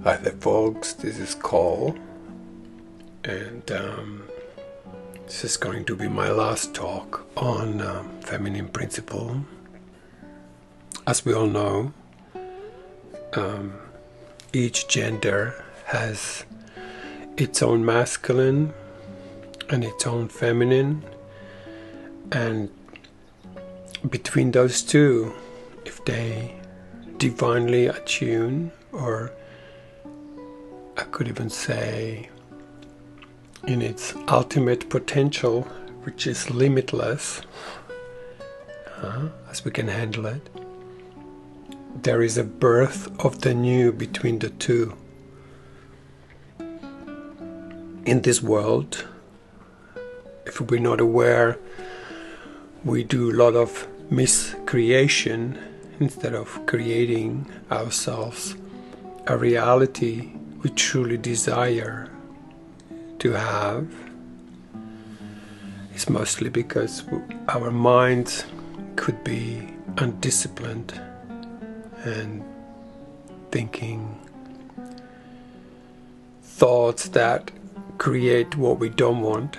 Hi there folks, this is Cole, and this is going to be my last talk on feminine principle. As we all know, each gender has its own masculine and its own feminine, and between those two, if they divinely attune, or I could even say in its ultimate potential, which is limitless, as we can handle it, there is a birth of the new between the two. In this world, if we're not aware, we do a lot of miscreation instead of creating ourselves a reality we truly desire to have. It's mostly because our minds could be undisciplined and thinking thoughts that create what we don't want,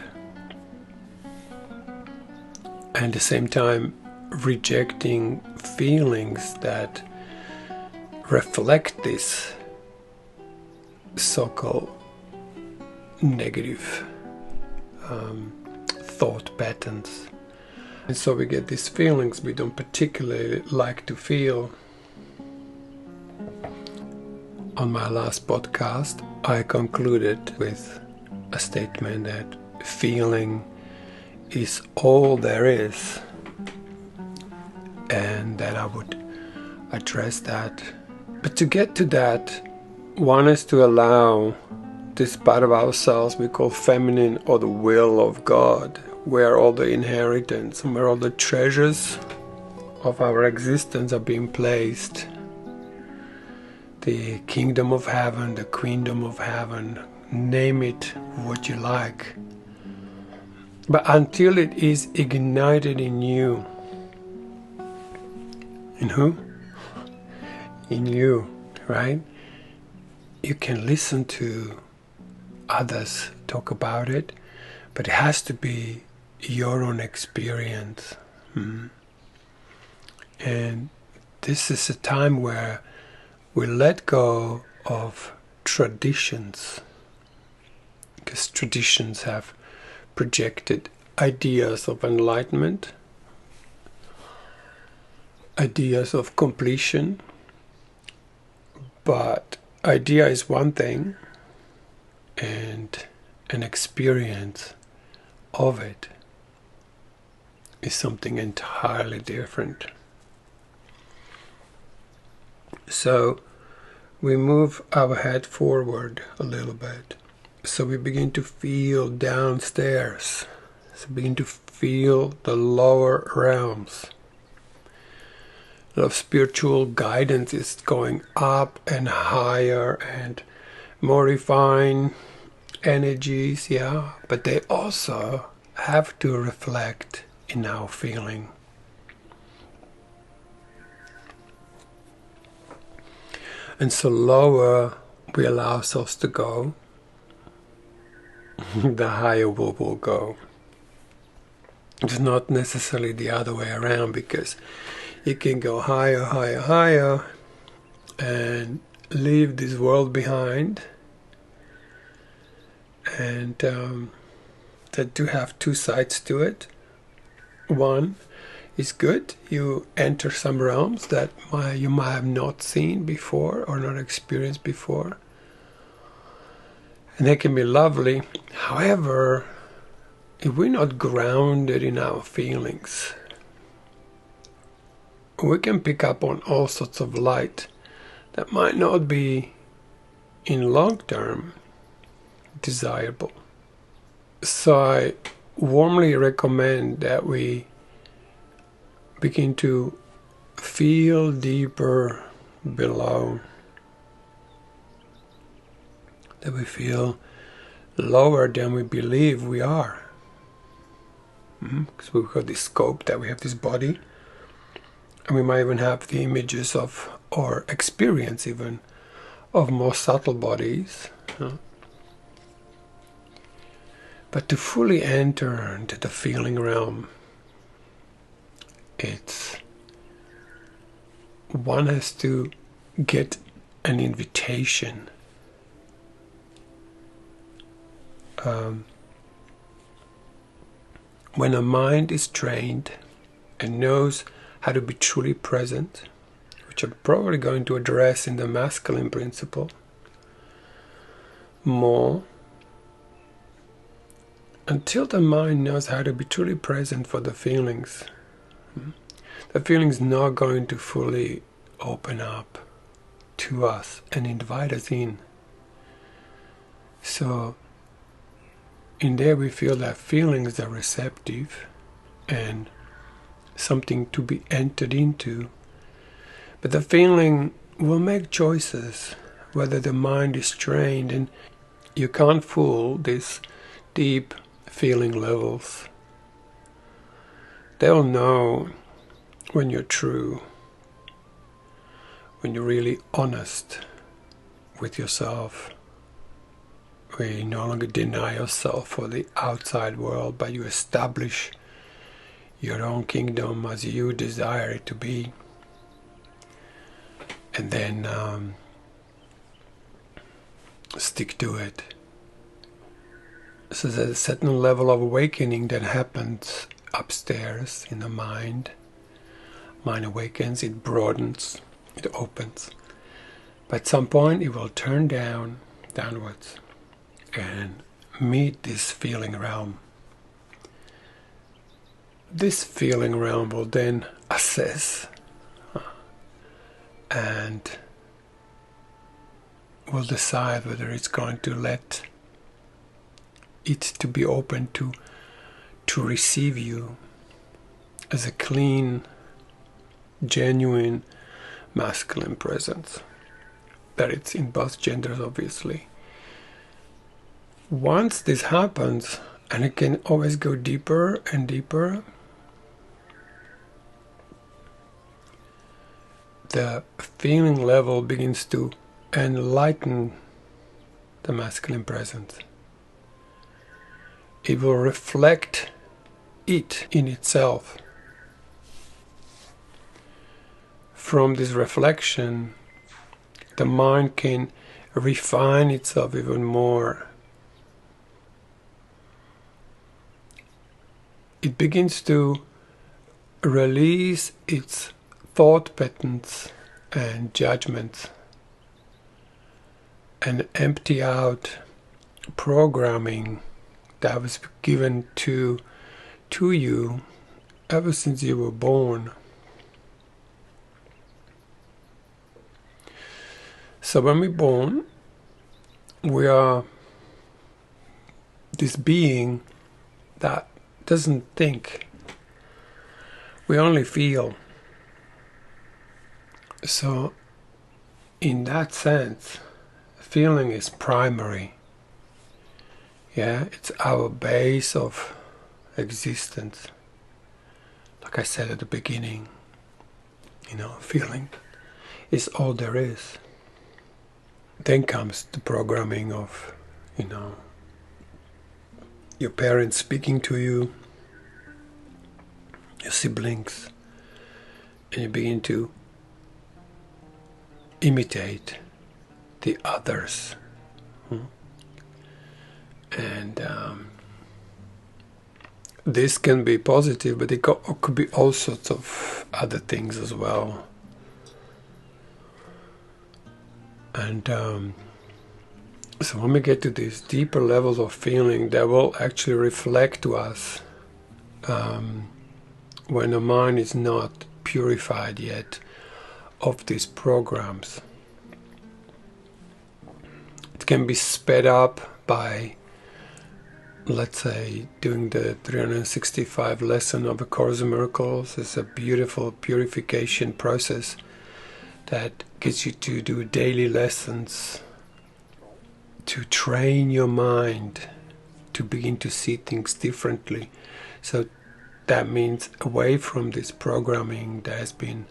and at the same time rejecting feelings that reflect this so-called negative thought patterns. And so we get these feelings we don't particularly like to feel. On my last podcast, I concluded with a statement that feeling is all there is, and that I would address that. But to get to that, one is to allow this part of ourselves we call feminine, or the will of God, where all the inheritance and where all the treasures of our existence are being placed. The kingdom of heaven, the queendom of heaven, name it what you like. But until it is ignited in you, in who? In you, right? You can listen to others talk about it, but it has to be your own experience. And this is a time where we let go of traditions, because traditions have projected ideas of enlightenment, ideas of completion, but idea is one thing, and an experience of it is something entirely different. So we move our head forward a little bit. So we begin to feel downstairs. So begin to feel the lower realms. A lot of spiritual guidance is going up and higher and more refined energies, but they also have to reflect in our feeling. And so lower we allow ourselves to go, the higher we will go. It's not necessarily the other way around, because you can go higher, higher, higher and leave this world behind. And that do have two sides to it. One is good. You enter some realms that you might have not seen before or not experienced before. And they can be lovely. However, if we're not grounded in our feelings, we can pick up on all sorts of light that might not be in long term desirable. So I warmly recommend that we begin to feel deeper below, that we feel lower than we believe we are. Because we've got this scope, that we have this body, and we might even have the images of, or experience even, of more subtle bodies. But to fully enter into the feeling realm, one has to get an invitation. When a mind is trained and knows how to be truly present, which I'm probably going to address in the masculine principle more, until the mind knows how to be truly present for the feelings not going to fully open up to us and invite us in. So in there we feel that feelings are receptive and something to be entered into. But the feeling will make choices whether the mind is trained, and you can't fool these deep feeling levels. They'll know when you're true, when you're really honest with yourself, where you no longer deny yourself for the outside world, but you establish your own kingdom as you desire it to be. And then stick to it. So there's a certain level of awakening that happens upstairs in the mind. Mind awakens, it broadens, it opens. But at some point it will turn downwards, and meet this feeling realm. This feeling realm will then assess and will decide whether it's going to let it to be open to receive you as a clean, genuine masculine presence. That it's in both genders, obviously. Once this happens, and it can always go deeper and deeper, the feeling level begins to enlighten the masculine presence. It will reflect it in itself. From this reflection, the mind can refine itself even more. It begins to release its thought patterns and judgments and empty out programming that was given to you ever since you were born. So when we're born, we are this being that doesn't think. We only feel. So in that sense, feeling is primary. Yeah, it's our base of existence. Like I said at the beginning, feeling is all there is. Then comes the programming of, your parents speaking to you, your siblings, and you begin to imitate the others. And this can be positive, but it could be all sorts of other things as well. And so when we get to these deeper levels of feeling, that will actually reflect to us when the mind is not purified yet of these programs. It can be sped up by, let's say, doing the 365 lesson of A Course in Miracles. It's a beautiful purification process that gets you to do daily lessons, to train your mind to begin to see things differently. So that means away from this programming that has been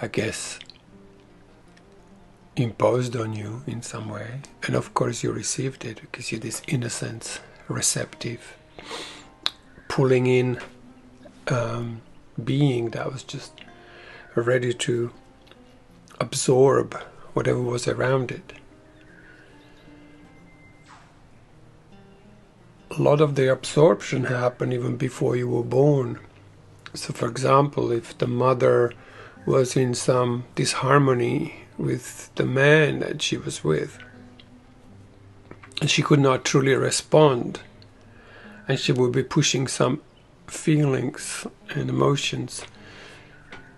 I guess, imposed on you in some way. And of course you received it because you're this innocent, receptive, pulling in being that was just ready to absorb whatever was around it. A lot of the absorption happened even before you were born. So for example, if the mother was in some disharmony with the man that she was with, and she could not truly respond, and she would be pushing some feelings and emotions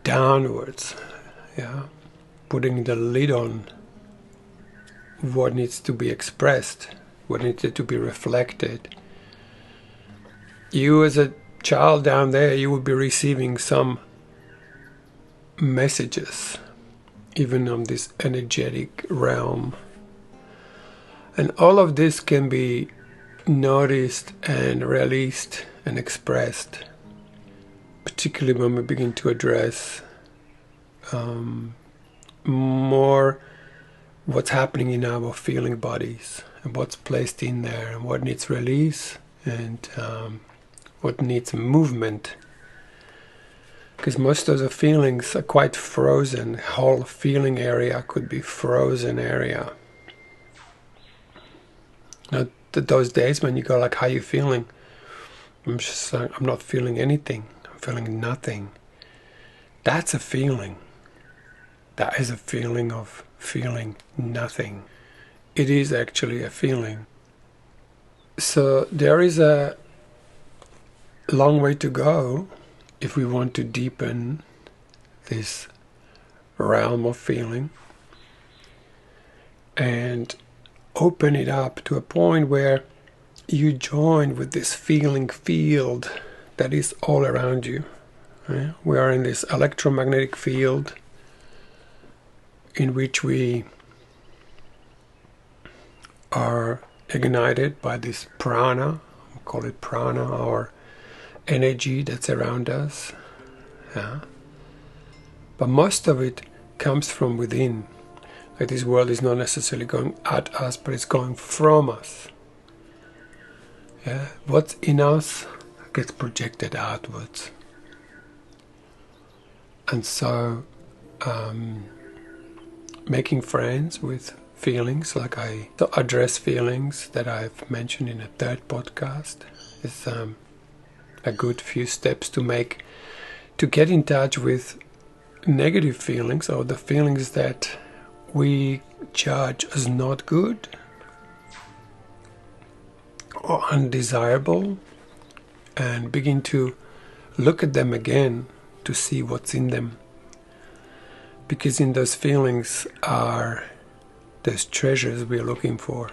downwards, putting the lid on what needs to be expressed, what needed to be reflected. You as a child down there, you would be receiving some messages, even on this energetic realm. And all of this can be noticed and released and expressed, particularly when we begin to address more what's happening in our feeling bodies and what's placed in there and what needs release and what needs movement. Because most of the feelings are quite frozen. Whole feeling area could be frozen area. Now, those days when you go like, how are you feeling? I'm just like, I'm not feeling anything. I'm feeling nothing. That's a feeling. That is a feeling of feeling nothing. It is actually a feeling. So there is a long way to go if we want to deepen this realm of feeling and open it up to a point where you join with this feeling field that is all around you. Right? We are in this electromagnetic field in which we are ignited by this prana, we call it prana, or energy that's around us. Yeah? But most of it comes from within. Like this world is not necessarily going at us, but it's going from us. Yeah? What's in us gets projected outwards. And so making friends with feelings, like I address feelings that I've mentioned in a third podcast, is a good few steps to make to get in touch with negative feelings, or the feelings that we judge as not good or undesirable, and begin to look at them again to see what's in them. Because in those feelings are those treasures we're looking for.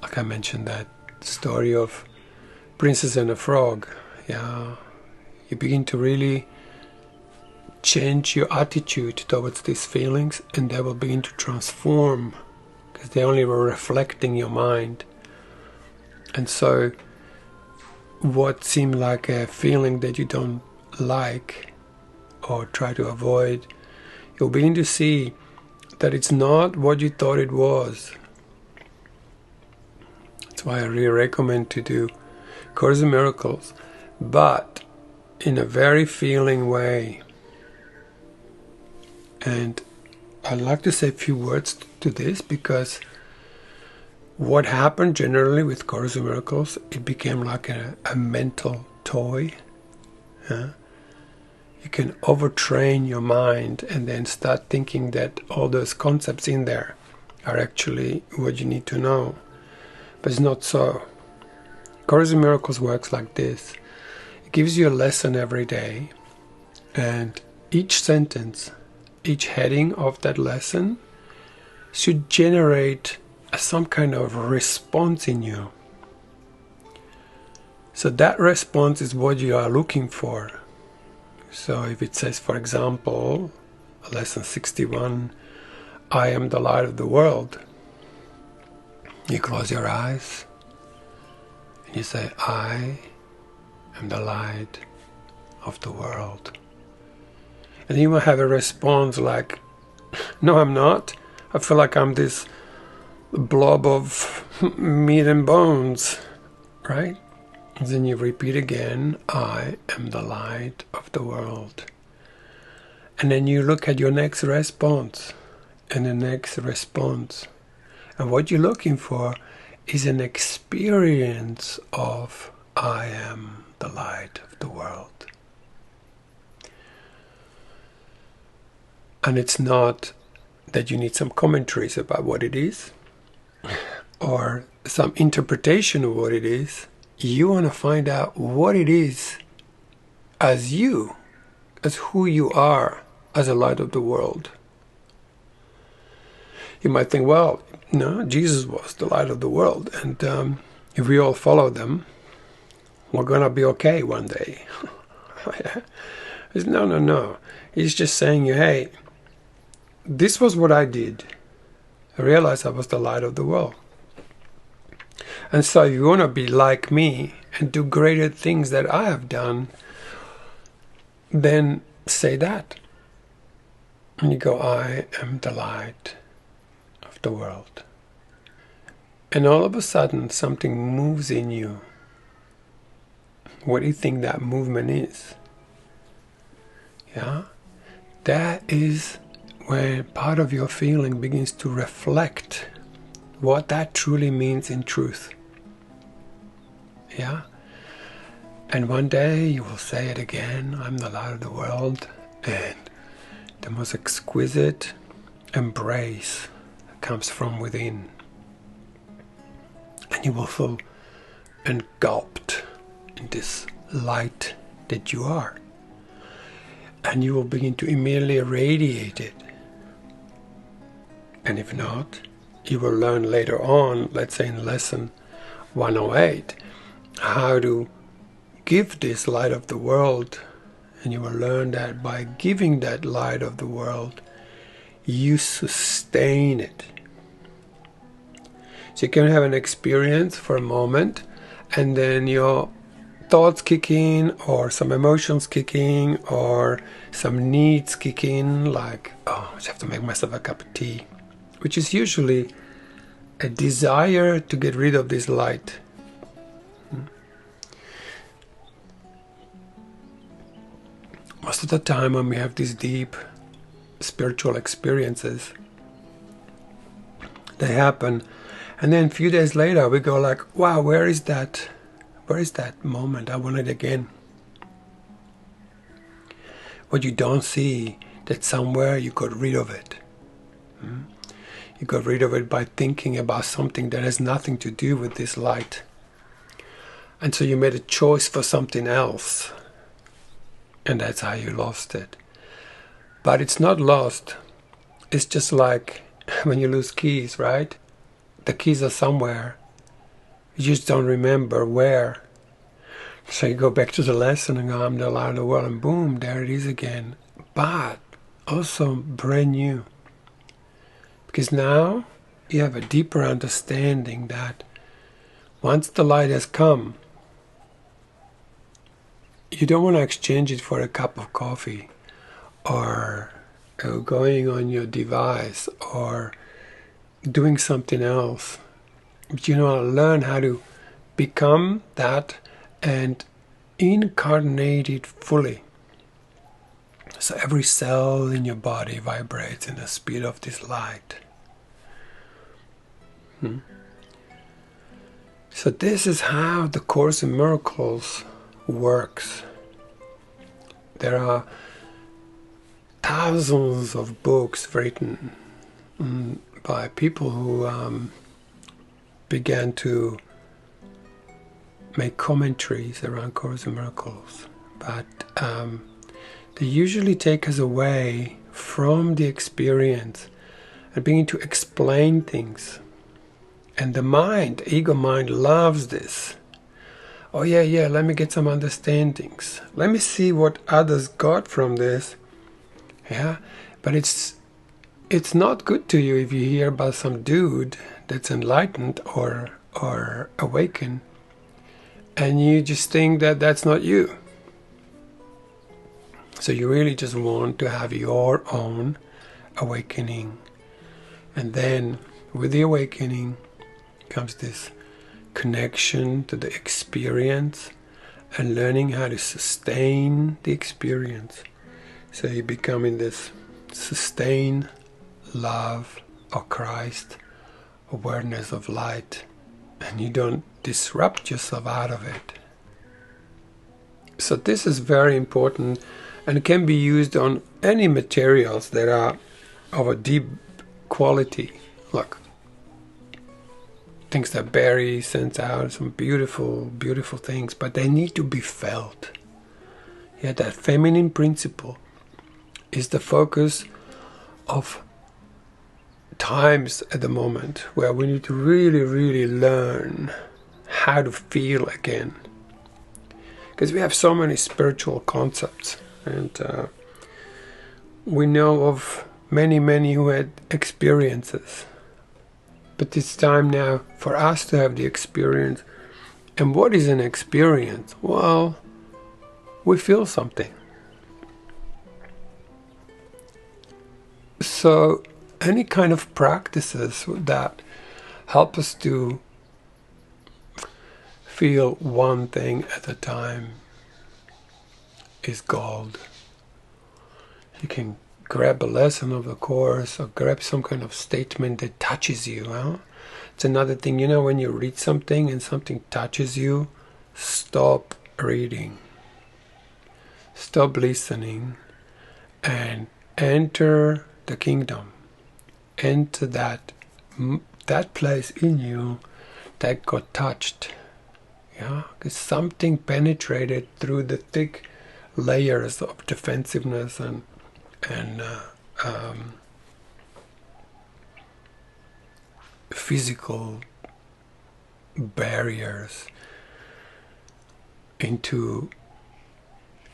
Like I mentioned that story of Princess and the Frog. Yeah, you begin to really change your attitude towards these feelings, and they will begin to transform, because they only were reflecting your mind. And so what seemed like a feeling that you don't like or try to avoid, you'll begin to see that it's not what you thought it was. That's why I really recommend to do Course in Miracles, but in a very feeling way. And I'd like to say a few words to this, because what happened generally with Course in Miracles, it became like a mental toy. You can overtrain your mind and then start thinking that all those concepts in there are actually what you need to know. But it's not so. Course in Miracles works like this. It gives you a lesson every day, and each sentence, each heading of that lesson should generate some kind of response in you. So that response is what you are looking for. So if it says, for example, lesson 61, I am the light of the world, you close your eyes and you say, I am the light of the world. And you might have a response like, no, I'm not. I feel like I'm this blob of meat and bones, right? And then you repeat again, I am the light of the world. And then you look at your next response and the next response. And what you're looking for is an experience of I am the light of the world. And it's not that you need some commentaries about what it is or some interpretation of what it is. You want to find out what it is as you, as who you are, as a light of the world. You might think, well, no, Jesus was the light of the world, and if we all follow them, we're going to be okay one day. No. He's just saying, hey, this was what I did. I realized I was the light of the world. And so if you want to be like me and do greater things that I have done, then say that. And you go, I am the light of the world. And all of a sudden something moves in you. What do you think that movement is? Yeah? That is when part of your feeling begins to reflect what that truly means in truth. Yeah? And one day you will say it again, I'm the light of the world, and the most exquisite embrace comes from within. And you will feel engulfed in this light that you are. And you will begin to immediately radiate it. And if not, you will learn later on, let's say in lesson 108, how to give this light of the world. And you will learn that by giving that light of the world, you sustain it. So you can have an experience for a moment, and then your thoughts kick in, or some emotions kick in, or some needs kick in, like, oh, I just have to make myself a cup of tea, which is usually a desire to get rid of this light. Most of the time when we have these deep spiritual experiences, they happen, and then a few days later we go like, wow, where is that moment? I want it again. What you don't see, that somewhere you got rid of it. You got rid of it by thinking about something that has nothing to do with this light. And so you made a choice for something else. And that's how you lost it. But it's not lost. It's just like when you lose keys, right? The keys are somewhere. You just don't remember where. So you go back to the lesson and go, I'm the light of the world, and boom, there it is again. But also brand new. Because now you have a deeper understanding that once the light has come, you don't want to exchange it for a cup of coffee or going on your device or doing something else. But you want to learn how to become that and incarnate it fully. So every cell in your body vibrates in the speed of this light. So this is how the Course in Miracles works. There are thousands of books written by people who began to make commentaries around Course in Miracles, but they usually take us away from the experience and begin to explain things. And the mind, ego mind, loves this. Oh yeah, let me get some understandings. Let me see what others got from this. Yeah, but it's not good to you if you hear about some dude that's enlightened or awakened, and you just think that that's not you. So you really just want to have your own awakening. And then with the awakening comes this connection to the experience and learning how to sustain the experience. So you become in this sustained love of Christ, awareness of light, and you don't disrupt yourself out of it. So this is very important and can be used on any materials that are of a deep quality, like things that Barry sends out, some beautiful, beautiful things, but they need to be felt. Yeah, that feminine principle is the focus of times at the moment where we need to really, really learn how to feel again. Because we have so many spiritual concepts, and we know of many who had experiences. But it's time now for us to have the experience. And what is an experience? Well, we feel something. So any kind of practices that help us to feel one thing at a time is gold. You can grab a lesson of the course or grab some kind of statement that touches you. Huh? It's another thing, when you read something and something touches you, stop reading. Stop listening and enter the kingdom. Enter that place in you that got touched. Yeah, because something penetrated through the thick layers of defensiveness and physical barriers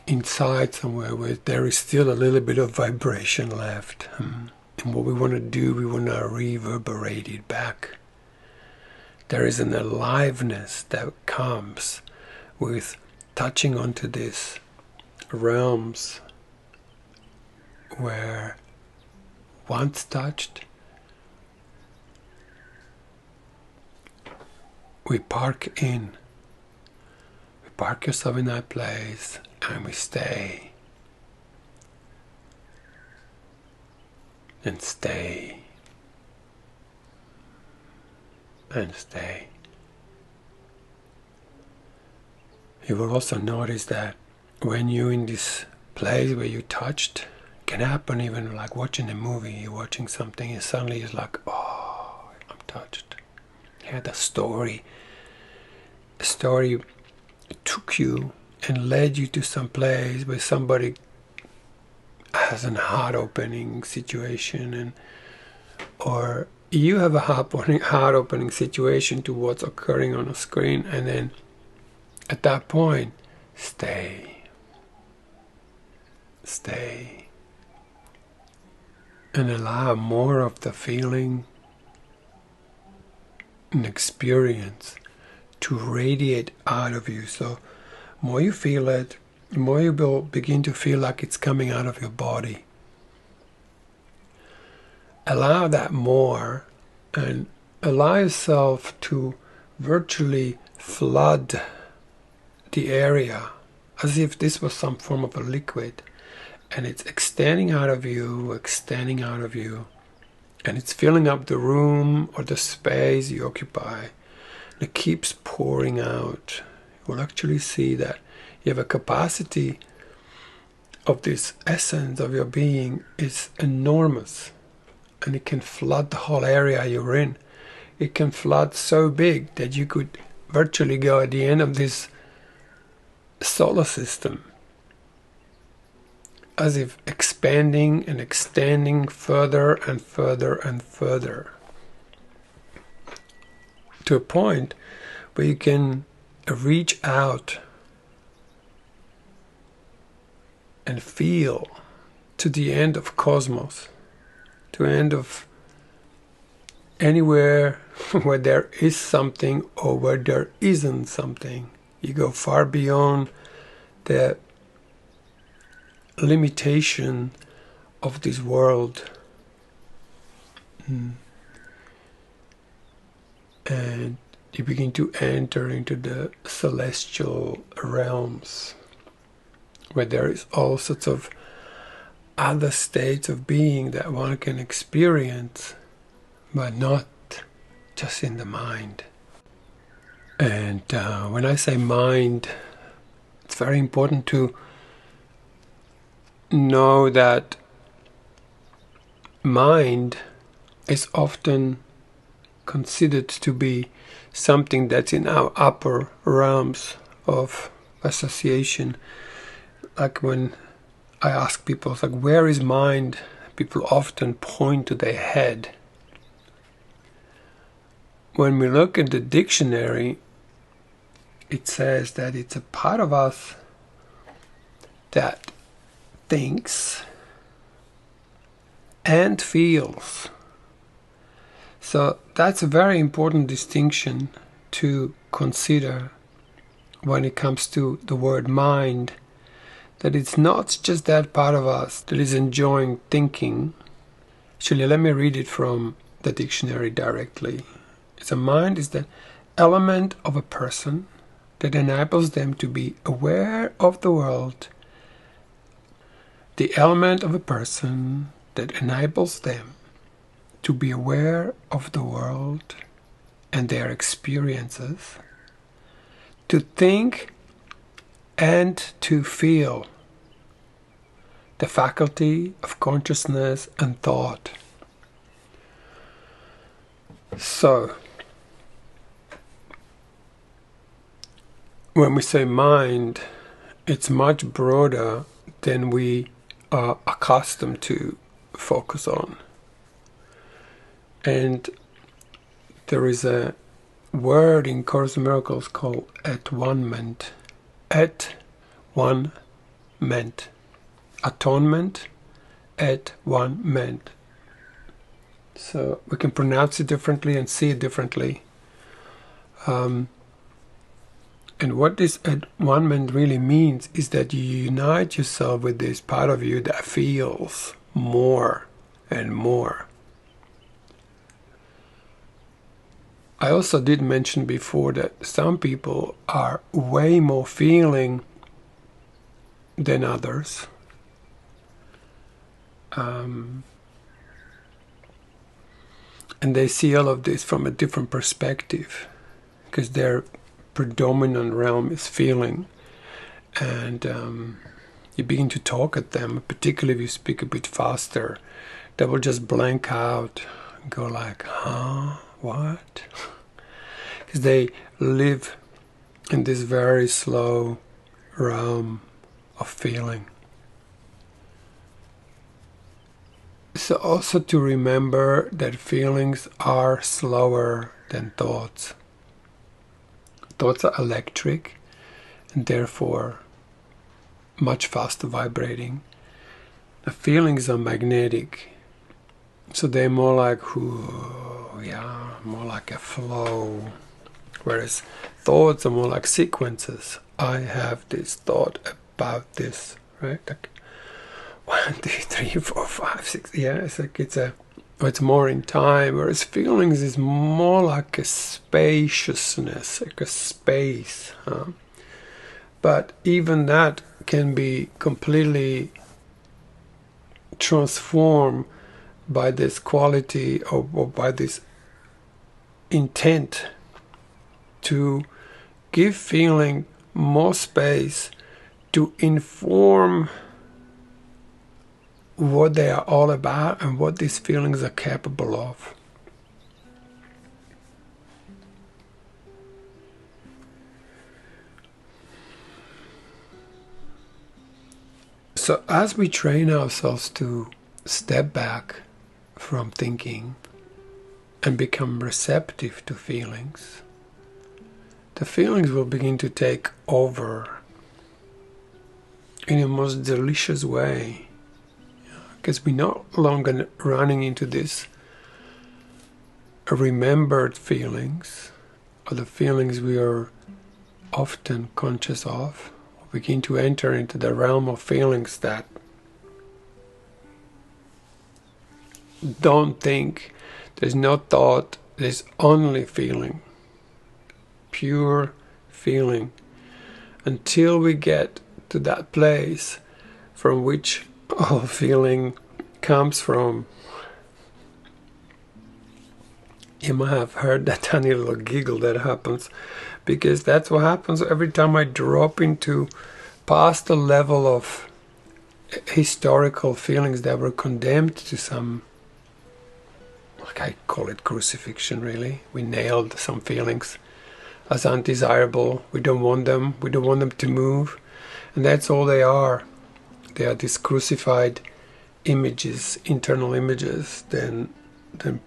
inside somewhere where there is still a little bit of vibration left. And what we want to do, we want to reverberate it back. There is an aliveness that comes with touching onto these realms where once touched, we park in. We park yourself in that place and we stay. And stay. And stay. You will also notice that when you're in this place where you touched, it can happen even like watching a movie. You're watching something and suddenly it's like, oh, I'm touched. Yeah, the story took you and led you to some place where somebody has a heart-opening situation, or you have a heart-opening situation to what's occurring on a screen, and then at that point, stay, and allow more of the feeling and experience to radiate out of you. So more you feel it, the more you will begin to feel like it's coming out of your body. Allow that more and allow yourself to virtually flood the area as if this was some form of a liquid, and it's extending out of you, and it's filling up the room or the space you occupy, and it keeps pouring out. You will actually see that you have a capacity of this essence of your being is enormous, and it can flood the whole area you're in. It can flood so big that you could virtually go at the end of this solar system, as if expanding and extending further and further and further, to a point where you can reach out and feel to the end of cosmos, to the end of anywhere where there is something or where there isn't something. You go far beyond the limitation of this world. And you begin to enter into the celestial realms, where there is all sorts of other states of being that one can experience, but not just in the mind. And when I say mind, it's very important to know that mind is often considered to be something that's in our upper realms of association. Like when I ask people, it's like, where is mind? People often point to their head. When we look at the dictionary, it says that it's a part of us that thinks and feels. So that's a very important distinction to consider when it comes to the word mind, that it's not just that part of us that is enjoying thinking. Actually, let me read it from the dictionary directly. It's a mind is the element of a person that enables them to be aware of the world. The element of a person that enables them to be aware of the world and their experiences, to think and to feel, the faculty of consciousness and thought. So, when we say mind, it's much broader than we are accustomed to focus on. And there is a word in Course in Miracles called at-one-ment. At-one-ment. Atonement, at-one-ment. So we can pronounce it differently and see it differently. And what this at-one-ment really means is that you unite yourself with this part of you that feels more and more. I also did mention before that some people are way more feeling than others. And they see all of this from a different perspective, because their predominant realm is feeling. And you begin to talk at them, particularly if you speak a bit faster, they will just blank out and go like, huh? What? Because they live in this very slow realm of feeling. So also to remember that feelings are slower than thoughts. Thoughts are electric and therefore much faster vibrating. The feelings are magnetic. So they're more like, more like a flow. Whereas thoughts are more like sequences. I have this thought about this, right? Like 1, 2, 3, 4, 5, 6. Yeah, it's like it's more in time. Whereas feelings is more like a spaciousness, like a space. But even that can be completely transformed by this quality or by this intent to give feeling more space to inform what they are all about and what these feelings are capable of. So as we train ourselves to step back from thinking and become receptive to feelings, the feelings will begin to take over in a most delicious way, because we're no longer running into this remembered feelings or the feelings we are often conscious of. We begin to enter into the realm of feelings that don't think, there's no thought, there's only feeling. Pure feeling. Until we get to that place from which all feeling comes from. You might have heard that tiny little giggle that happens, because that's what happens every time I drop into past the level of historical feelings that were condemned to some, like I call it crucifixion really. We nailed some feelings as undesirable. We don't want them. We don't want them to move. And that's all they are. They are these crucified images, internal images, then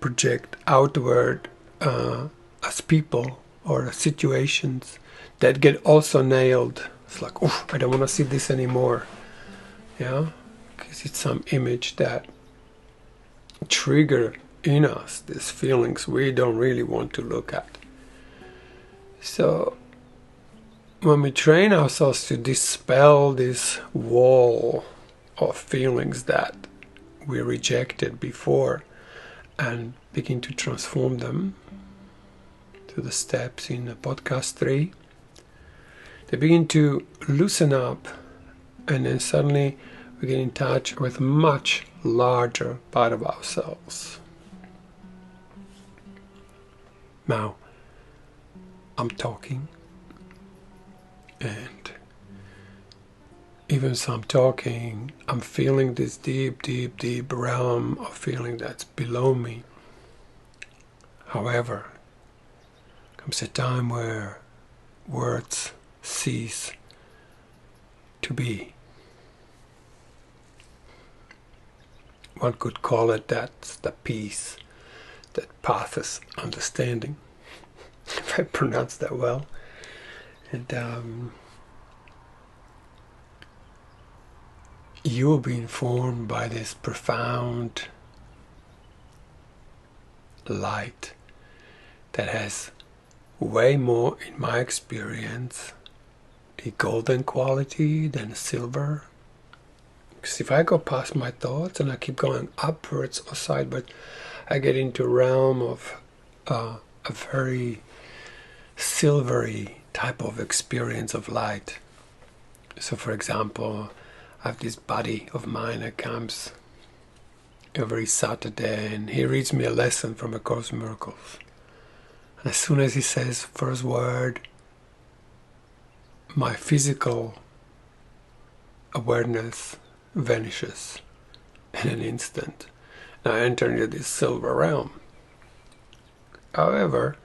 project outward as people or as situations that get also nailed. It's like, oh, I don't want to see this anymore. Yeah, because it's some image that trigger in us these feelings we don't really want to look at. So when we train ourselves to dispel this wall of feelings that we rejected before and begin to transform them to the steps in podcast 3, they begin to loosen up, and then suddenly we get in touch with a much larger part of ourselves. Now, I'm talking, and even as I'm talking, I'm feeling this deep, deep, deep realm of feeling that's below me. However, comes a time where words cease to be. One could call it that's the peace that passes understanding, if I pronounce that well. And you'll be informed by this profound light that has way more, in my experience, a golden quality than silver. Because if I go past my thoughts and I keep going upwards or sideways, I get into a realm of a very silvery type of experience of light. So for example, I have this buddy of mine that comes every Saturday and he reads me a lesson from A Course in Miracles. And as soon as he says first word, my physical awareness vanishes in an instant. And I enter into this silver realm. However,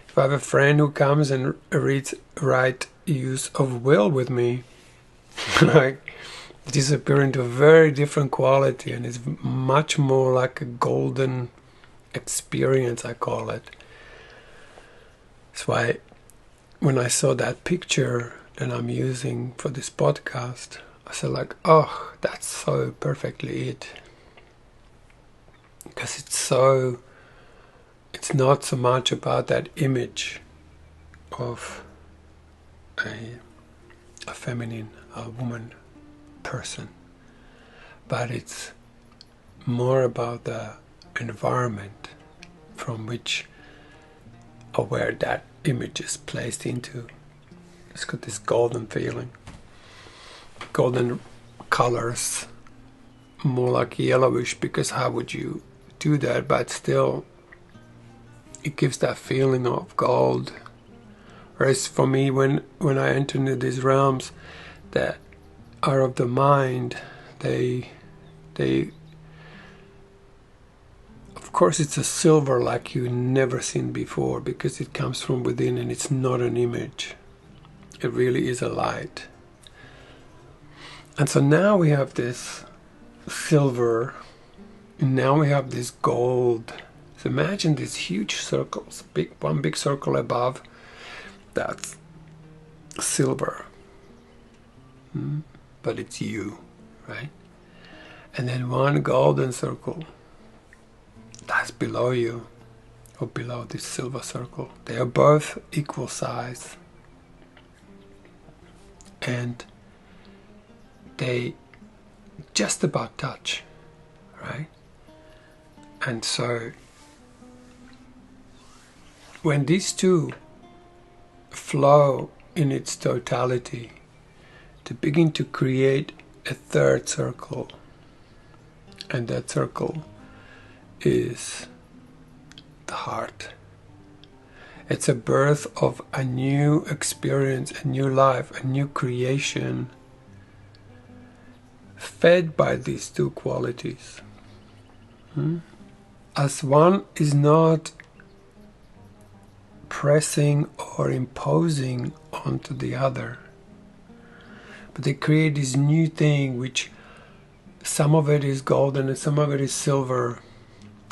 if I have a friend who comes and reads right use of will with me, I disappear into a very different quality, and it's much more like a golden experience, I call it. That's why when I saw that picture that I'm using for this podcast, I said like, oh, that's so perfectly it. Because it's not so much about that image of a feminine, a woman person, but it's more about the environment from which or where that image is placed into. It's got this golden feeling, golden colors, more like yellowish, because how would you do that? But still, it gives that feeling of gold. Whereas for me, when I enter into these realms that are of the mind, they of course it's a silver like you never seen before, because it comes from within and it's not an image. It really is a light. And so now we have this silver, and now we have this gold. So imagine these huge circles, one big circle above, that's silver. But it's you, right? And then one golden circle, that's below you, or below this silver circle. They are both equal size. And they just about touch, right? And so when these two flow in its totality, to begin to create a third circle, and that circle is the heart. It's a birth of a new experience, a new life, a new creation, fed by these two qualities. As one is not pressing or imposing onto the other, but they create this new thing, which some of it is golden and some of it is silver,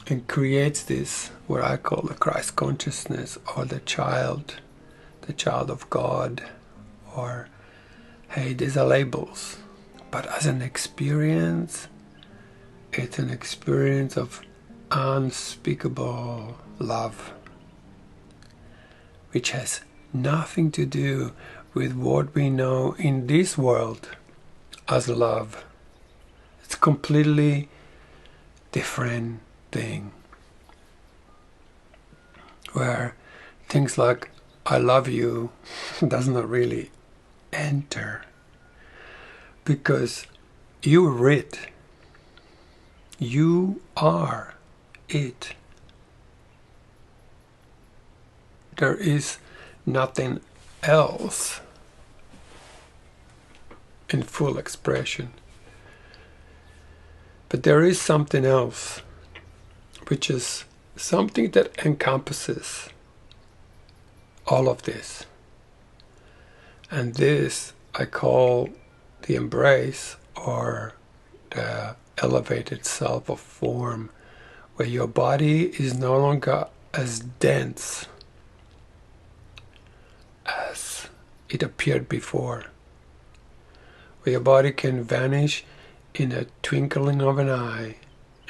and creates this, what I call the Christ consciousness, or the child of God, or, hey, these are labels. But as an experience, it's an experience of unspeakable love, which has nothing to do with what we know in this world as love. It's completely different thing, where things like I love you does not really enter, because you're it. You are it. There is nothing else in full expression. But there is something else, which is something that encompasses all of this. And this I call the embrace, or the elevated self of form, where your body is no longer as dense as it appeared before, where your body can vanish in a twinkling of an eye,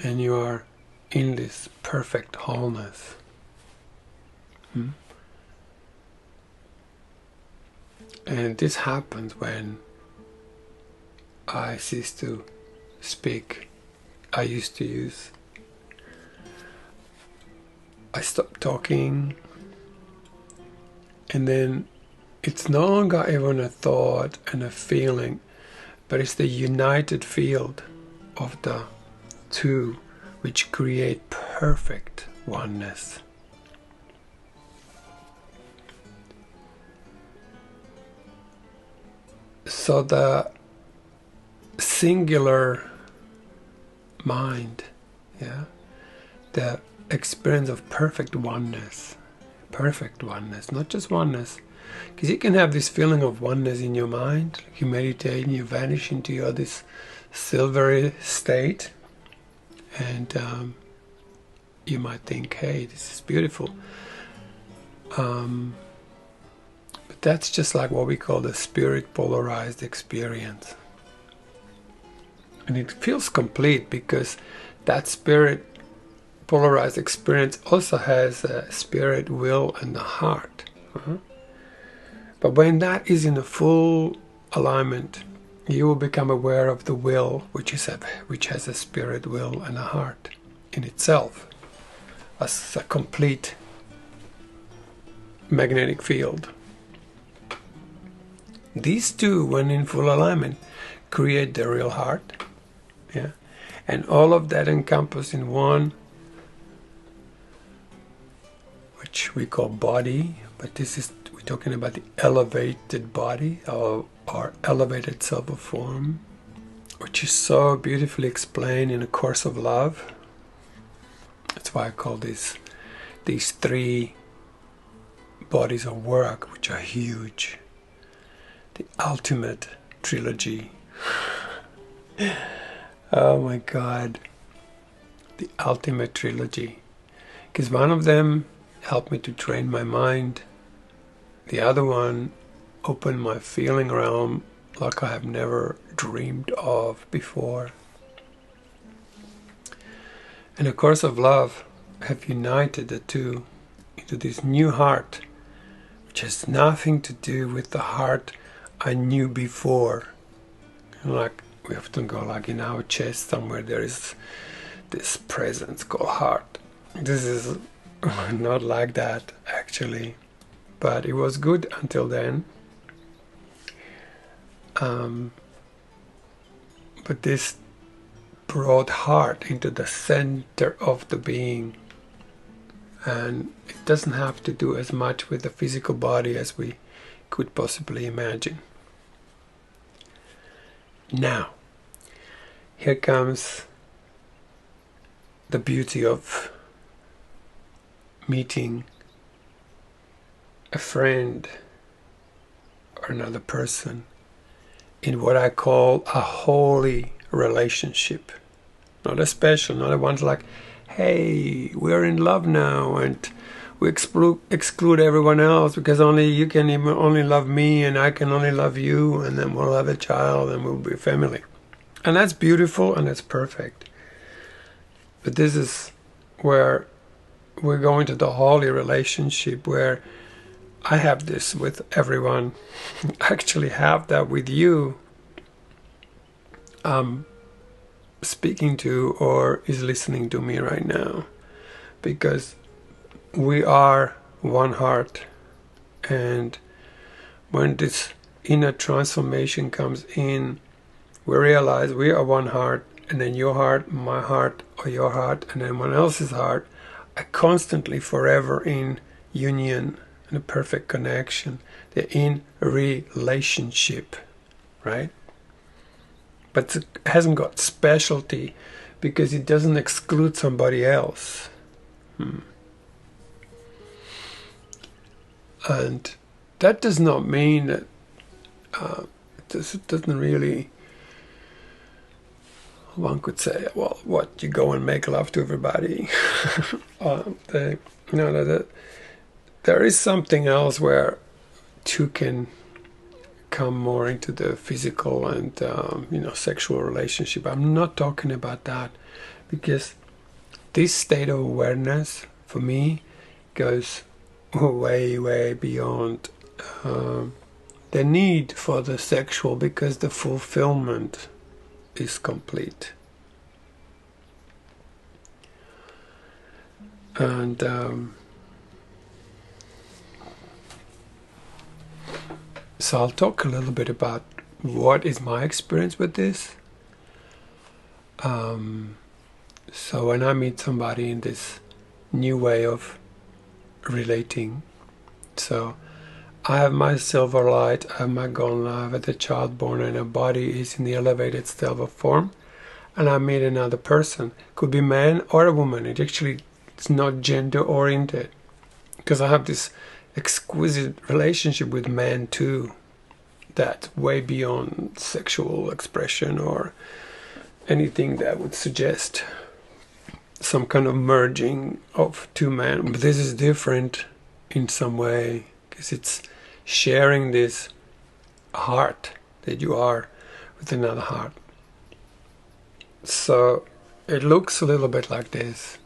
and you are in this perfect wholeness. And this happens when I cease to speak. I stop talking, and then it's no longer even a thought and a feeling, but it's the united field of the two, which create perfect oneness. So the singular mind, the experience of perfect oneness, not just oneness, because you can have this feeling of oneness in your mind, like you meditate and you vanish into your this silvery state, and you might think, hey, this is beautiful, but that's just like what we call the spirit polarized experience. And it feels complete because that spirit polarized experience also has a spirit, will, and the heart. But when that is in a full alignment, you will become aware of the will, which has a spirit, will, and a heart in itself, as a complete magnetic field. These two, when in full alignment, create the real heart. And all of that encompassed in one, which we call body, but we're talking about the elevated body, or elevated self of form, which is so beautifully explained in A Course of Love. That's why I call these three bodies of work, which are huge, the ultimate trilogy. Oh my God, the ultimate trilogy. Because one of them helped me to train my mind. The other one opened my feeling realm like I have never dreamed of before. And A Course of Love have united the two into this new heart, which has nothing to do with the heart I knew before. And like we often go, like in our chest somewhere, there is this presence called heart. This is not like that actually, but it was good until then. But this brought heart into the center of the being, and it doesn't have to do as much with the physical body as we could possibly imagine. Now, here comes the beauty of meeting a friend or another person in what I call a holy relationship. Not a special, not a one like, hey, we're in love now and we exclude everyone else because only you can only love me and I can only love you, and then we'll have a child and we'll be a family. And that's beautiful and that's perfect. But this is where we're going to the holy relationship, where I have this with everyone. I actually have that with you. Speaking to or is listening to me right now, because we are one heart, and when this inner transformation comes in, we realize we are one heart, and then your heart, my heart, or your heart, and then someone else's heart are constantly forever in union and a perfect connection. They're in a relationship, right? But it hasn't got specialty because it doesn't exclude somebody else. And that does not mean that it doesn't really, one could say, well, what, you go and make love to everybody. There is something else where two can come more into the physical and sexual relationship. I'm not talking about that, because this state of awareness for me goes way beyond the need for the sexual, because the fulfillment is complete. And so I'll talk a little bit about what is my experience with this. So when I meet somebody in this new way of relating, so I have my silver light, I have my golden light, I have the child born, and a body is in the elevated silver form, and I meet another person. Could be man or a woman. It's not gender oriented, because I have this exquisite relationship with man too, that's way beyond sexual expression or anything that would suggest some kind of merging of two men. But this is different in some way, because it's sharing this heart that you are with another heart. So it looks a little bit like this.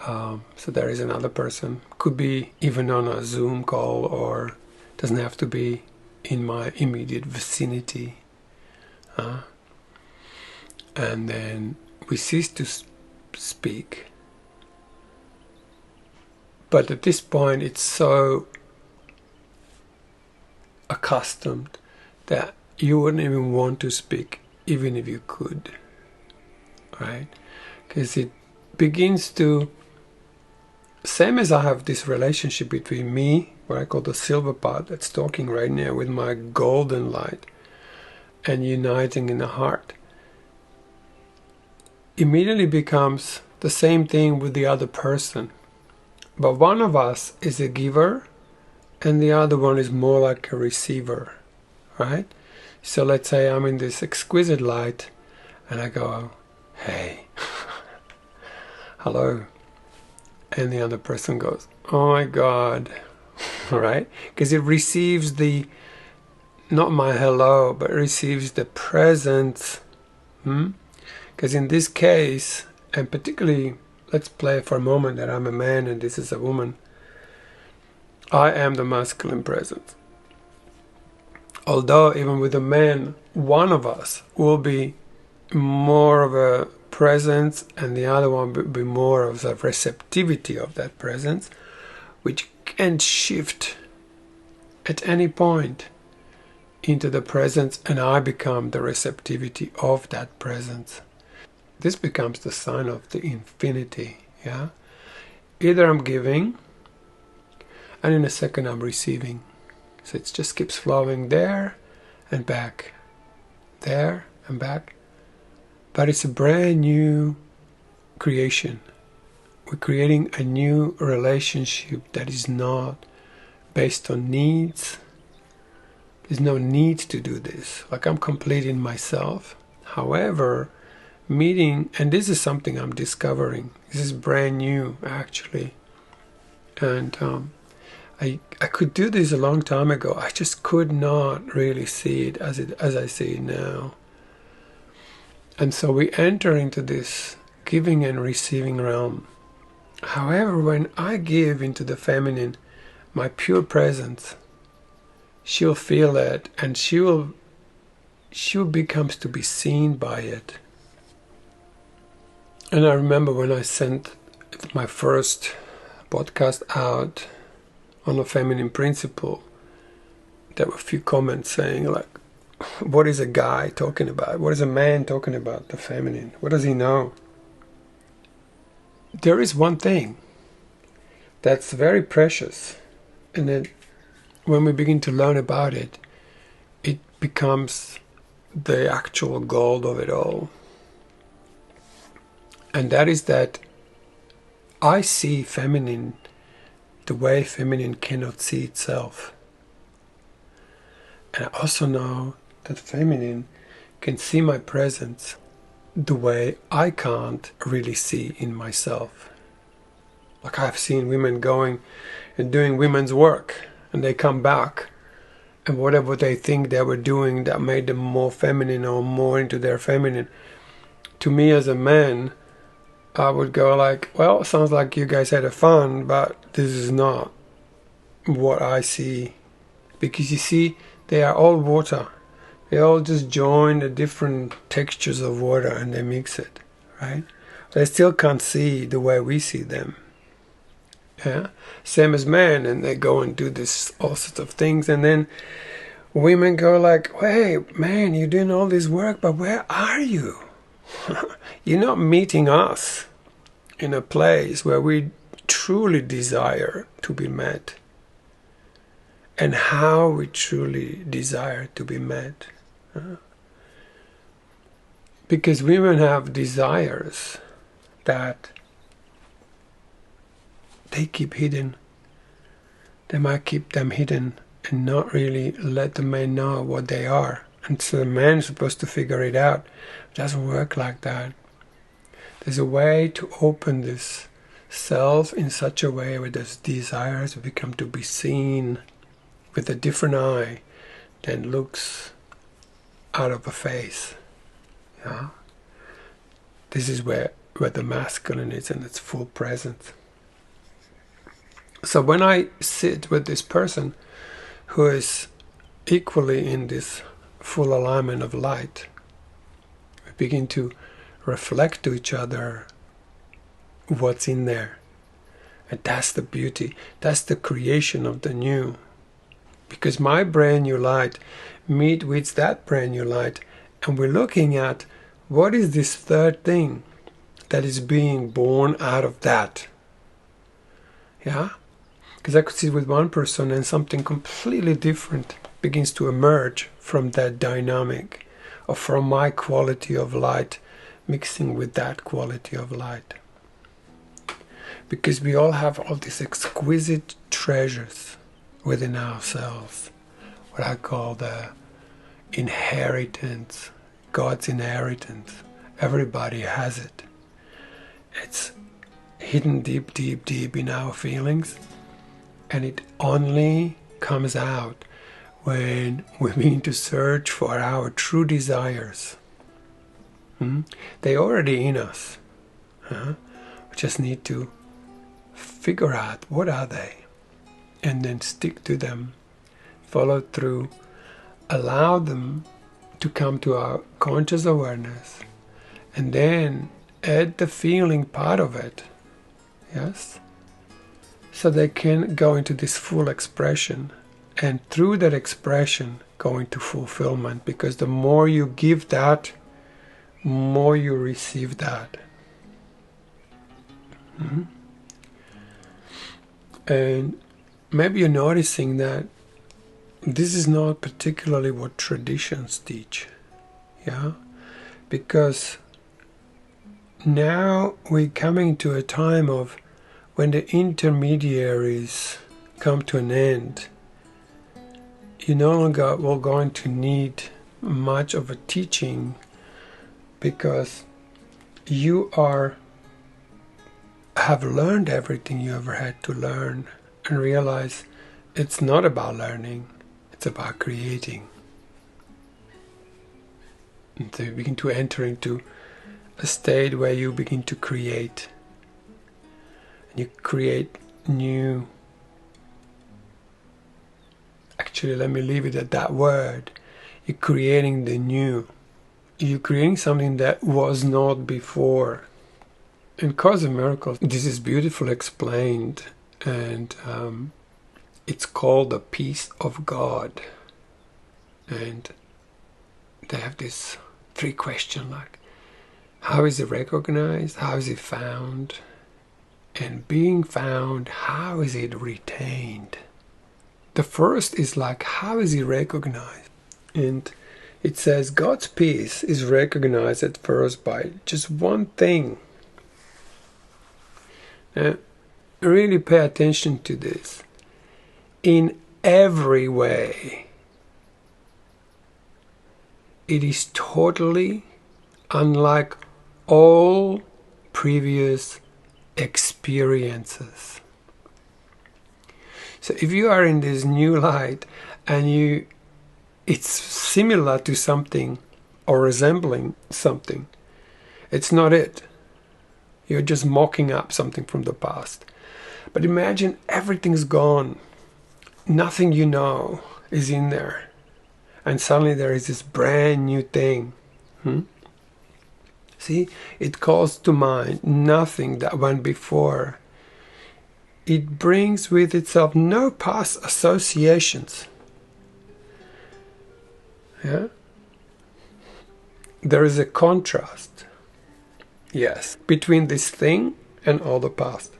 So there is another person, could be even on a Zoom call, or doesn't have to be in my immediate vicinity. And then we cease to speak. But at this point it's so accustomed that you wouldn't even want to speak, even if you could, right? Because it begins to, same as I have this relationship between me, what I call the silver part that's talking right now, with my golden light and uniting in the heart, immediately becomes the same thing with the other person. But one of us is a giver and the other one is more like a receiver, right? So let's say I'm in this exquisite light and I go, hey, hello. And the other person goes, oh my God, right? Because it receives not my hello, but receives the presence. Because in this case, and particularly, let's play for a moment that I'm a man and this is a woman. I am the masculine presence. Although even with a man, one of us will be more of a presence, and the other one would be more of the receptivity of that presence, which can shift at any point into the presence, and I become the receptivity of that presence. This becomes the sign of the infinity. Yeah, either I'm giving, and in a second I'm receiving. So it just keeps flowing there and back, there and back. But it's a brand new creation. We're creating a new relationship that is not based on needs. There's no need to do this. Like, I'm completing myself. However, meeting, and this is something I'm discovering. This is brand new, actually. And I could do this a long time ago. I just could not really see it as I see it now. And so we enter into this giving and receiving realm. However, when I give into the feminine, my pure presence, she'll feel it, and she becomes to be seen by it. And I remember when I sent my first podcast out on a feminine principle, there were a few comments saying, like, what is a guy talking about? What is a man talking about the feminine? What does he know? There is one thing that's very precious, and then when we begin to learn about it, it becomes the actual gold of it all. And that is that I see feminine the way feminine cannot see itself. And I also know that feminine can see my presence the way I can't really see in myself. Like, I've seen women going and doing women's work, and they come back, and whatever they think they were doing that made them more feminine or more into their feminine, to me as a man, I would go like, well, sounds like you guys had a fun, but this is not what I see. Because you see, they are all water. They all just join the different textures of water and they mix it, right? They still can't see the way we see them. Yeah, same as men, and they go and do this all sorts of things, and then women go like, hey, man, you're doing all this work, but where are you? You're not meeting us in a place where we truly desire to be met, and how we truly desire to be met. Because women have desires that they keep hidden. They might keep them hidden and not really let the men know what they are. And so the man's supposed to figure it out. It doesn't work like that. There's a way to open this self in such a way where those desires become to be seen with a different eye than looks out of a face. Yeah? This is where the masculine is in its full presence. So when I sit with this person who is equally in this full alignment of light, we begin to reflect to each other what's in there. And that's the beauty. That's the creation of the new. Because my brand new light meet with that brand new light, and we're looking at what is this third thing that is being born out of that. Yeah? Because I could sit with one person and something completely different begins to emerge from that dynamic, or from my quality of light mixing with that quality of light. Because we all have all these exquisite treasures within ourselves, what I call the inheritance, God's inheritance. Everybody has it. It's hidden deep, deep, deep in our feelings, and it only comes out when we begin to search for our true desires. They're already in us. We just need to figure out what are they, and then stick to them, follow through, allow them to come to our conscious awareness, and then add the feeling part of it. Yes? So they can go into this full expression, and through that expression go into fulfillment, because the more you give that, more you receive that. And maybe you're noticing that this is not particularly what traditions teach. Yeah? Because now we're coming to a time of when the intermediaries come to an end. You're no longer going to need much of a teaching, because you have learned everything you ever had to learn, and realize it's not about learning, it's about creating. And so you begin to enter into a state where you begin to create. And you create new. Actually, let me leave it at that word. You're creating the new. You're creating something that was not before. In Course in Miracles, this is beautifully explained, and it's called the peace of God. And they have this 3 questions, like, how is it recognized? How is it found? And being found, how is it retained? The first is like, how is it recognized? And it says God's peace is recognized at first by just one thing. Now, really pay attention to this. In every way, it is totally unlike all previous experiences. So if you are in this new light and it's similar to something or resembling something, it's not it. You're just mocking up something from the past. But imagine everything's gone. Nothing you know is in there. And suddenly there is this brand new thing. See, it calls to mind nothing that went before. It brings with itself no past associations. Yeah? There is a contrast, yes, between this thing and all the past.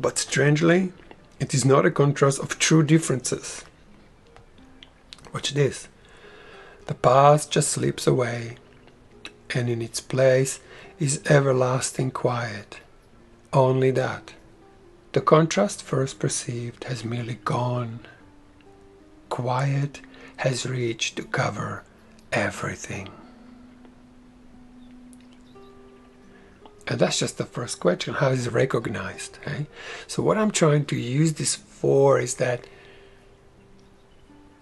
But strangely, it is not a contrast of true differences. Watch this. The past just slips away, and in its place is everlasting quiet. Only that. The contrast first perceived has merely gone. Quiet has reached to cover everything. And that's just the first question. How is it recognized? Okay? So what I'm trying to use this for is that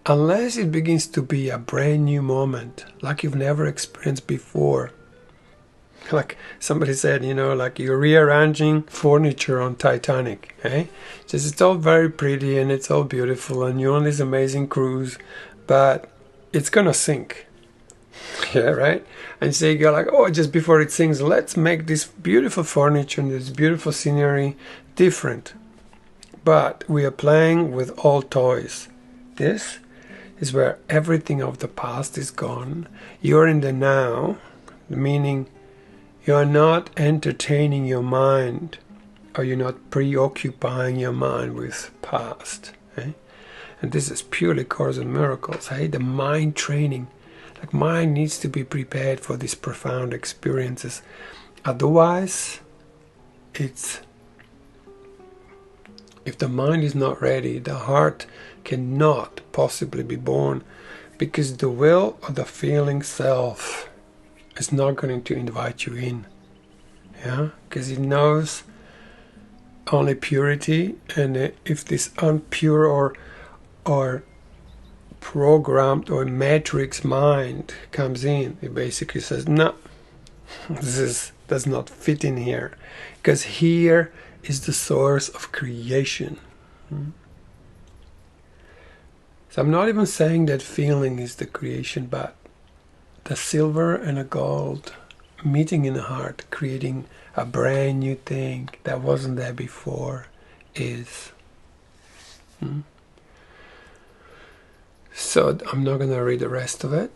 unless it begins to be a brand new moment, like you've never experienced before, like somebody said, like you're rearranging furniture on Titanic, eh? Just it's all very pretty and it's all beautiful and you're on this amazing cruise, but it's gonna sink. Yeah, right? And so you go like, oh, just before it sinks, let's make this beautiful furniture and this beautiful scenery different. But we are playing with old toys. This is where everything of the past is gone. You're in the now, meaning you are not entertaining your mind, or you're not preoccupying your mind with past. Eh? And this is purely Course in Miracles. Hey? The mind training. Like mind needs to be prepared for these profound experiences. Otherwise, if the mind is not ready, the heart cannot possibly be born, because the will or the feeling self is not going to invite you in. Yeah, because it knows only purity, and if this unpure or programmed or matrix mind comes in, it basically says, no, this does not fit in here, because here is the source of creation. So I'm not even saying that feeling is the creation, but the silver and the gold meeting in the heart, creating a brand new thing that wasn't there before is. So I'm not going to read the rest of it,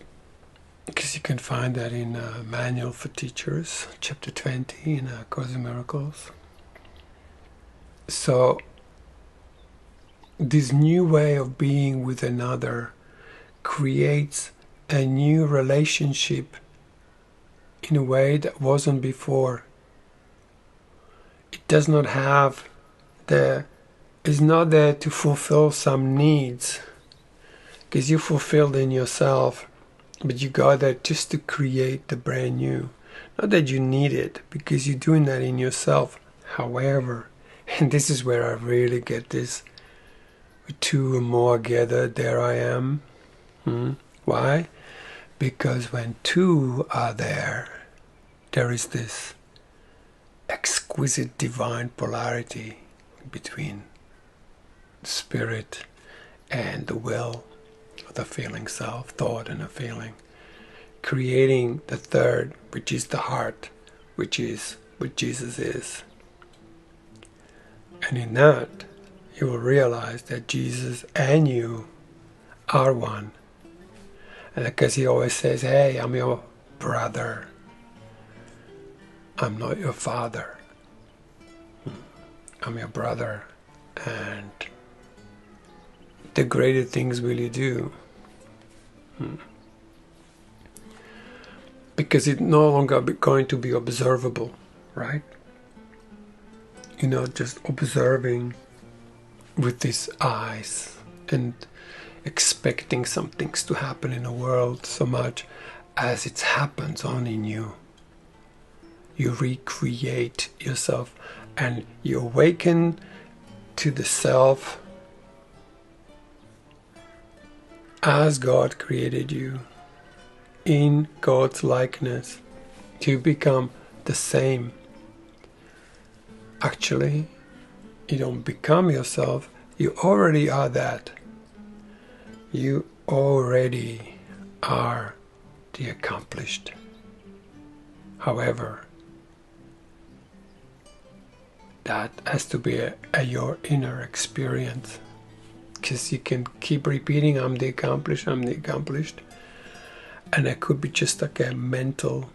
because you can find that in Manual for Teachers, chapter 20 in Course in Miracles. So this new way of being with another creates a new relationship in a way that wasn't before. It does not have is not there to fulfill some needs, because you fulfilled in yourself, but you got there just to create the brand new. Not that you need it, because you're doing that in yourself. However, and this is where I really get this, with two or more gathered, there I am. Why? Because when two are there, there is this exquisite divine polarity between the spirit and the will, the feeling self, thought and a feeling, creating the third, which is the heart, which is what Jesus is. And in that, you will realize that Jesus and you are one. And because he always says, hey, I'm your brother, I'm not your father. I'm your brother, and the greater things will you do. Because it's no longer going to be observable, right? You're not just observing with these eyes and expecting some things to happen in the world so much as it happens on in you. You recreate yourself and you awaken to the self as God created you, in God's likeness. You become the same. Actually, you don't become yourself, you already are that. You already are the accomplished. However, that has to be your inner experience, because you can keep repeating, I'm the accomplished, I'm the accomplished, and it could be just like a mental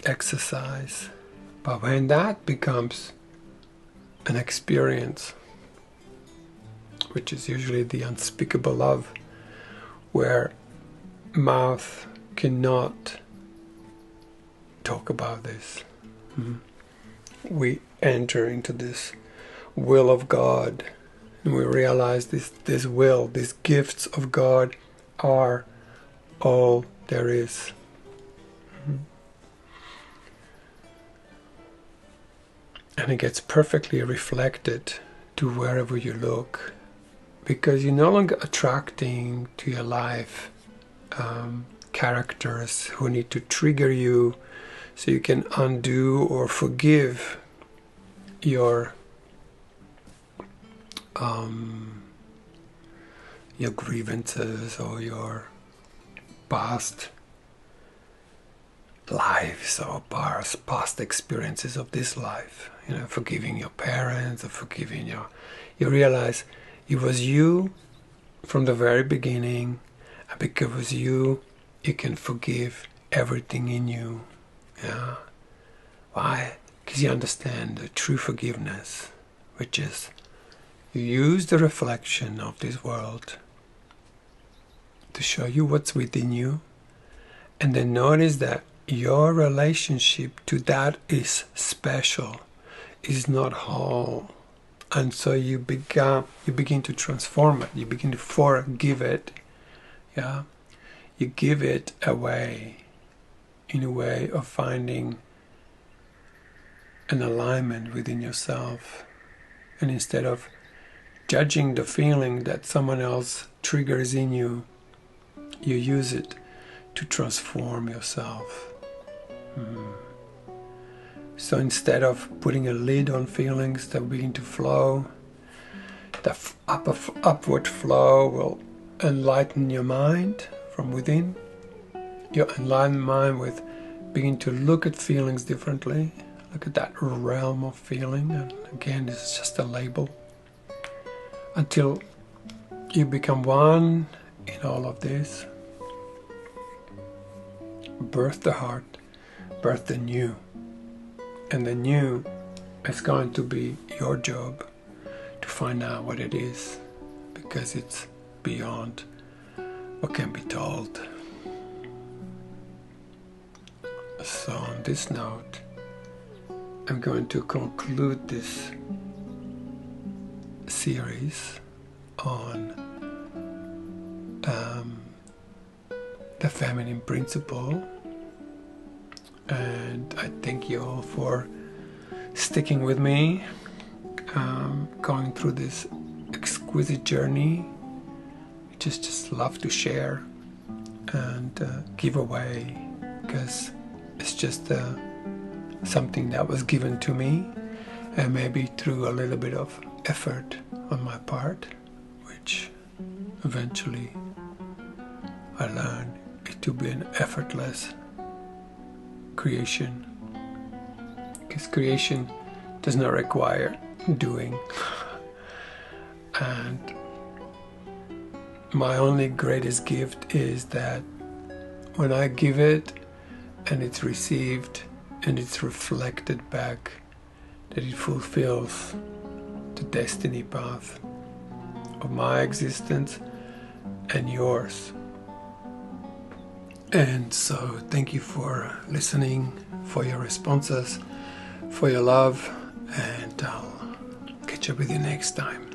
exercise. But when that becomes an experience, which is usually the unspeakable love, where mouth cannot talk about this, we enter into this will of God, and we realize this will, these gifts of God are all there is. And it gets perfectly reflected to wherever you look, because you're no longer attracting to your life characters who need to trigger you so you can undo or forgive your grievances or your past lives or past experiences of this life. Forgiving your parents or forgiving you realize it was you from the very beginning, and because it was you can forgive everything in you. Yeah. Why? Because you understand the true forgiveness, which is you use the reflection of this world to show you what's within you, and then notice that your relationship to that is special, is not whole. And so you begin to transform it, you begin to forgive it. Yeah, you give it away in a way of finding an alignment within yourself. And instead of judging the feeling that someone else triggers in you, you use it to transform yourself. So instead of putting a lid on feelings that begin to flow, the upward flow will enlighten your mind from within. You enlighten mind with begin to look at feelings differently. Look at that realm of feeling, and again, this is just a label, until you become one in all of this. Birth the heart, birth the new, and the new is going to be your job to find out what it is, because it's beyond what can be told. So on this note, I'm going to conclude this series on the feminine principle, and I thank you all for sticking with me, going through this exquisite journey, which is just love to share and give away, because it's just something that was given to me, and maybe through a little bit of effort on my part, which eventually I learned it to be an effortless creation, because creation does not require doing. And my only greatest gift is that when I give it and it's received and it's reflected back, that it fulfills the destiny path of my existence and yours. And so thank you for listening, for your responses, for your love, and I'll catch up with you next time.